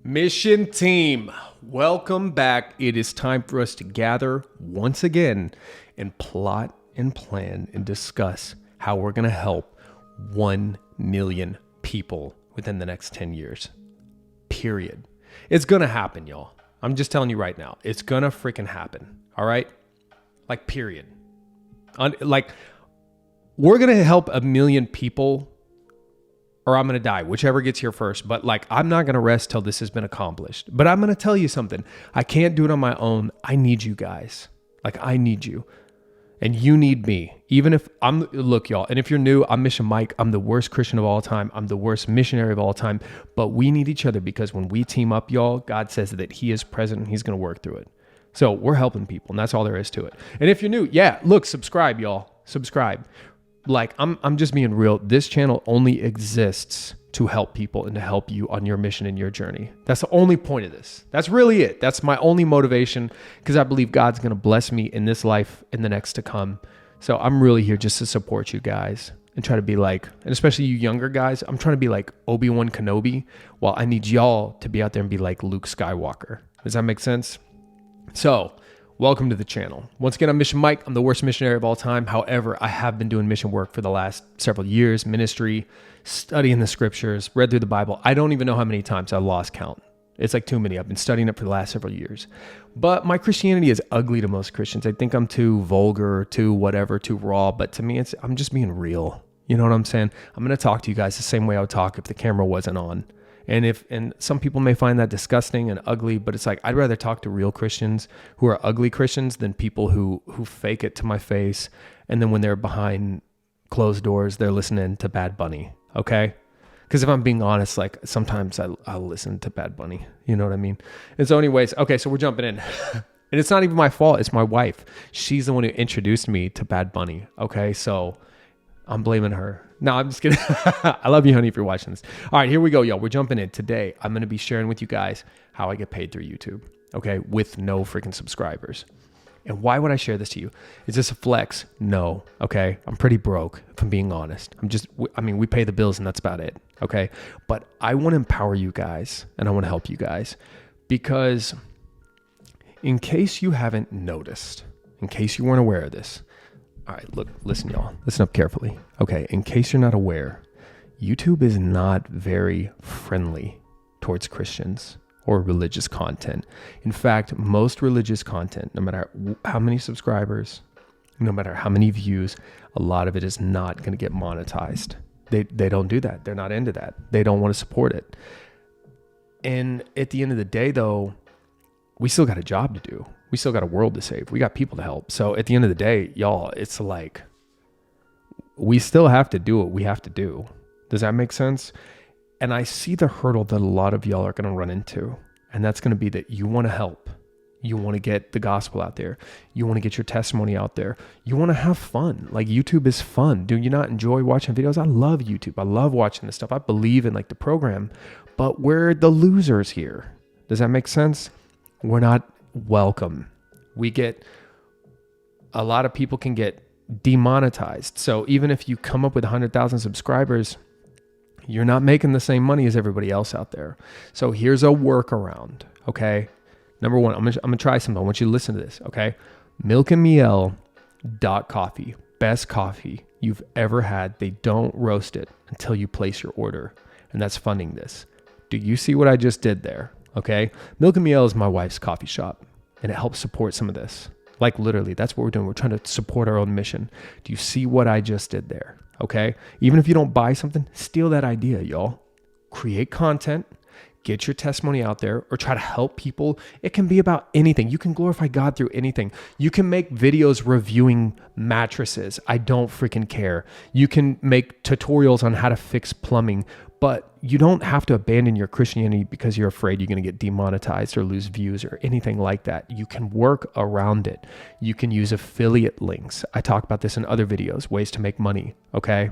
Mission team, welcome back. It is time for us to gather once again and plot and plan and discuss how we're going to help 1 million people within the next 10 years. Period. It's going to happen, y'all. I'm just telling you right now. It's going to freaking happen. All right? Like, period. We're going to help 1 million people, or I'm going to die, whichever gets here first. But I'm not going to rest till this has been accomplished. But I'm going to tell you something. I can't do it on my own. I need you guys. I need you. And you need me. Even if look, y'all, and if you're new, I'm Mission Mike. I'm the worst Christian of all time. I'm the worst missionary of all time. But we need each other because when we team up, y'all, God says that he is present and he's going to work through it. So we're helping people, and that's all there is to it. And if you're new, subscribe, y'all. Subscribe. I'm just being real. This channel only exists to help people and to help you on your mission and your journey. That's the only point of this. That's really it. That's my only motivation, because I believe God's going to bless me in this life and the next to come. So I'm really here just to support you guys and try to be and especially you younger guys, I'm trying to be like Obi-Wan Kenobi, while I need y'all to be out there and be like Luke Skywalker. Does that make sense? So welcome to the channel. Once again, I'm Mission Mike. I'm the worst missionary of all time. However, I have been doing mission work for the last several years, ministry, studying the scriptures, read through the Bible. I don't even know how many times I lost count. It's too many. I've been studying it for the last several years. But my Christianity is ugly to most Christians. I think I'm too vulgar, too whatever, too raw. But to me, I'm just being real. You know what I'm saying? I'm going to talk to you guys the same way I would talk if the camera wasn't on. And some people may find that disgusting and ugly, but it's I'd rather talk to real Christians who are ugly Christians than people who fake it to my face. And then when they're behind closed doors, they're listening to Bad Bunny. Okay. Because if I'm being honest, sometimes I'll listen to Bad Bunny. You know what I mean? And so anyways, okay, so we're jumping in. And it's not even my fault. It's my wife. She's the one who introduced me to Bad Bunny. Okay. So I'm blaming her. No, I'm just kidding. I love you, honey, if you're watching this. All right, here we go, y'all. We're jumping in. Today, I'm going to be sharing with you guys how I get paid through YouTube, okay, with no freaking subscribers. And why would I share this to you? Is this a flex? No, okay? I'm pretty broke, if I'm being honest. We pay the bills and that's about it, okay? But I want to empower you guys and I want to help you guys, because in case you haven't noticed, in case you weren't aware of this, all right, look, listen, y'all. Listen up carefully. Okay, in case you're not aware, YouTube is not very friendly towards Christians or religious content. In fact, most religious content, no matter how many subscribers, no matter how many views, a lot of it is not going to get monetized. They don't do that. They're not into that. They don't want to support it. And at the end of the day, though, we still got a job to do. We still got a world to save. We got people to help. So at the end of the day, y'all, it's we still have to do what we have to do. Does that make sense? And I see the hurdle that a lot of y'all are going to run into. And that's going to be that you want to help. You want to get the gospel out there. You want to get your testimony out there. You want to have fun. YouTube is fun. Do you not enjoy watching videos? I love YouTube. I love watching this stuff. I believe in the program, but we're the losers here. Does that make sense? We're not welcome. A lot of people can get demonetized. So even if you come up with 100,000 subscribers, you're not making the same money as everybody else out there. So here's a workaround. Okay. Number one, I'm going to try something. I want you to listen to this. Okay. milkandmiel.coffee. Best coffee you've ever had. They don't roast it until you place your order. And that's funding this. Do you see what I just did there? Okay. Milk and Miel is my wife's coffee shop, and it helps support some of this. Literally, that's what we're doing. We're trying to support our own mission. Do you see what I just did there? Okay. Even if you don't buy something, steal that idea, y'all. Create content, get your testimony out there, or try to help people. It can be about anything. You can glorify God through anything. You can make videos reviewing mattresses. I don't freaking care. You can make tutorials on how to fix plumbing. But you don't have to abandon your Christianity because you're afraid you're going to get demonetized or lose views or anything like that. You can work around it. You can use affiliate links. I talk about this in other videos, ways to make money, okay?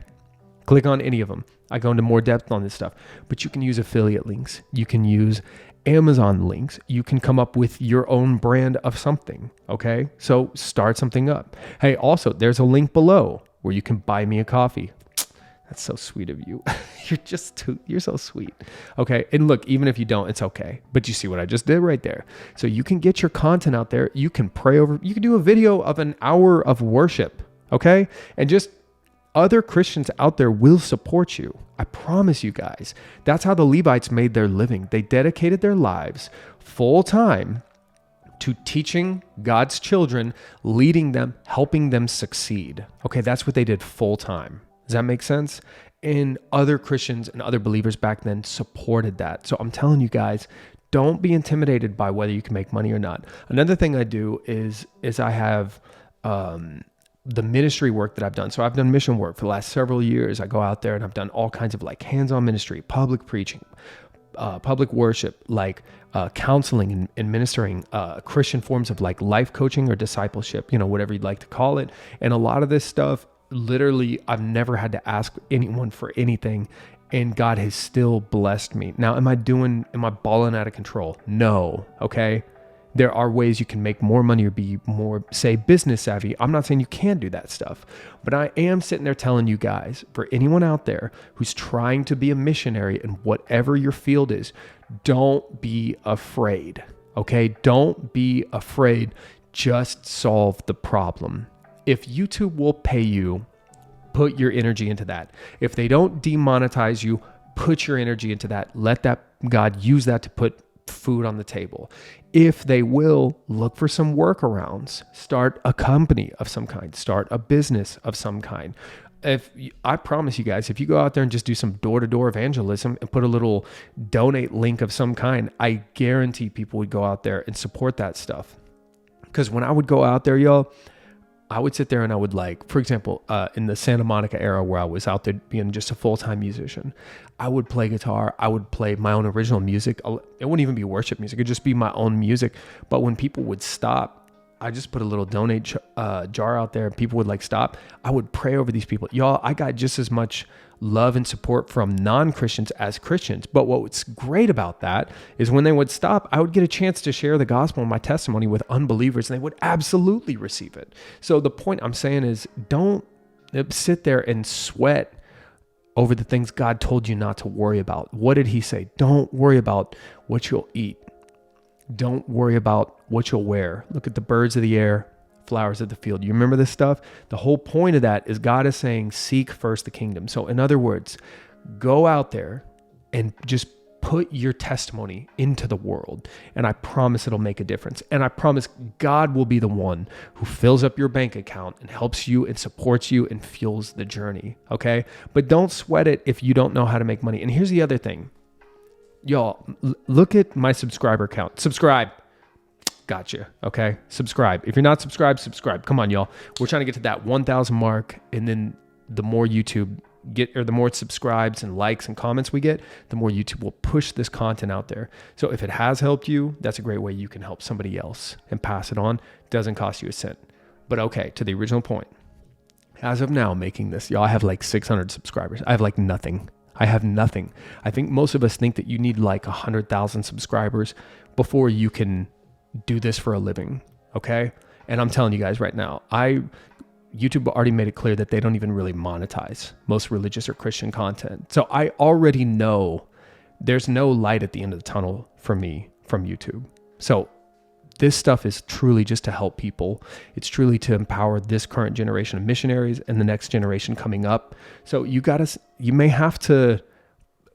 Click on any of them. I go into more depth on this stuff. But you can use affiliate links. You can use Amazon links. You can come up with your own brand of something, okay? So start something up. Hey, also, there's a link below where you can buy me a coffee. That's so sweet of you. You're so sweet. Okay. And look, even if you don't, it's okay. But you see what I just did right there. So you can get your content out there. You can pray over, you can do a video of an hour of worship. Okay. And just other Christians out there will support you. I promise you guys. That's how the Levites made their living. They dedicated their lives full time to teaching God's children, leading them, helping them succeed. Okay, that's what they did full time. Does that make sense? And other Christians and other believers back then supported that. So I'm telling you guys, don't be intimidated by whether you can make money or not. Another thing I do is I have the ministry work that I've done. So I've done mission work for the last several years. I go out there and I've done all kinds of like hands-on ministry, public preaching, public worship, like counseling and ministering, Christian forms of like life coaching or discipleship, whatever you'd like to call it. And a lot of this stuff, literally, I've never had to ask anyone for anything, and God has still blessed me. Now, am I balling out of control? No. Okay. There are ways you can make more money or be more, say, business savvy. I'm not saying you can't do that stuff, but I am sitting there telling you guys, for anyone out there who's trying to be a missionary in whatever your field is, don't be afraid, okay? Don't be afraid. Just solve the problem. If YouTube will pay you, put your energy into that. If they don't demonetize you, put your energy into that. Let that God use that to put food on the table. If they will, look for some workarounds. Start a company of some kind. Start a business of some kind. I promise you guys, if you go out there and just do some door-to-door evangelism and put a little donate link of some kind, I guarantee people would go out there and support that stuff. Because when I would go out there, y'all, I would sit there and I would for example, in the Santa Monica era where I was out there being just a full-time musician, I would play guitar. I would play my own original music. It wouldn't even be worship music. It'd just be my own music. But when people would stop, I just put a little donate jar out there and people would stop. I would pray over these people. Y'all, I got just as much love and support from non-Christians as Christians. But what's great about that is when they would stop, I would get a chance to share the gospel and my testimony with unbelievers, and they would absolutely receive it. So the point I'm saying is, don't sit there and sweat over the things God told you not to worry about. What did he say? Don't worry about what you'll eat. Don't worry about what you'll wear. Look at the birds of the air, flowers of the field. You remember this stuff? The whole point of that is God is saying, seek first the kingdom. So in other words, go out there and just put your testimony into the world. And I promise it'll make a difference. And I promise God will be the one who fills up your bank account and helps you and supports you and fuels the journey. Okay. But don't sweat it if you don't know how to make money. And here's the other thing. Y'all, look at my subscriber count. Subscribe. Gotcha. Okay. Subscribe. If you're not subscribed, subscribe. Come on, y'all. We're trying to get to that 1,000 mark. And then the more YouTube the more subscribes and likes and comments we get, the more YouTube will push this content out there. So if it has helped you, that's a great way you can help somebody else and pass it on. Doesn't cost you a cent. But okay, to the original point. As of now, making this, y'all, I have 600 subscribers. I have nothing. I have nothing. I think most of us think that you need 100,000 subscribers before you can do this for a living. Okay. And I'm telling you guys right now, YouTube already made it clear that they don't even really monetize most religious or Christian content. So I already know there's no light at the end of the tunnel for me from YouTube. So this stuff is truly just to help people. It's truly to empower this current generation of missionaries and the next generation coming up. So you may have to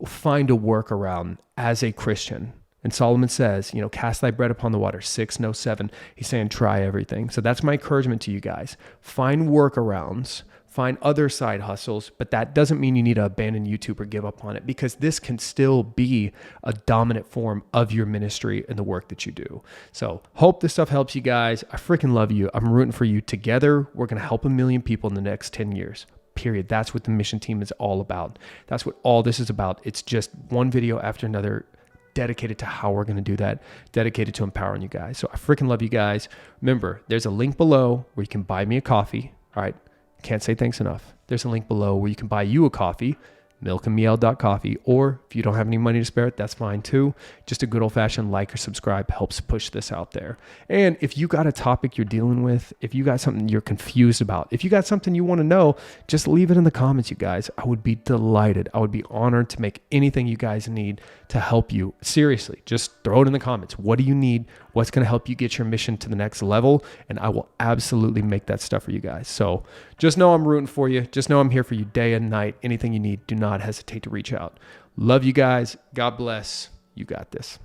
find a workaround as a Christian. And Solomon says, cast thy bread upon the water, 6, no 7. He's saying, try everything. So that's my encouragement to you guys. Find workarounds, find other side hustles, but that doesn't mean you need to abandon YouTube or give up on it, because this can still be a dominant form of your ministry and the work that you do. So hope this stuff helps you guys. I freaking love you. I'm rooting for you. Together, we're going to help 1 million people in the next 10 years. Period. That's what the mission team is all about. That's what all this is about. It's just one video after another, dedicated to how we're going to do that, dedicated to empowering you guys. So I freaking love you guys. Remember, there's a link below where you can buy me a coffee. All right. Can't say thanks enough. There's a link below where you can buy you a coffee. milkandmeal.coffee. Or if you don't have any money to spare, that's fine too. Just a good old fashioned like or subscribe helps push this out there. And if you got a topic you're dealing with, if you got something you're confused about, if you got something you want to know, just leave it in the comments, you guys. I would be delighted. I would be honored to make anything you guys need to help you. Seriously, just throw it in the comments. What do you need? What's going to help you get your mission to the next level? And I will absolutely make that stuff for you guys. So just know I'm rooting for you. Just know I'm here for you day and night. Anything you need, do not hesitate to reach out. Love you guys. God bless. You got this.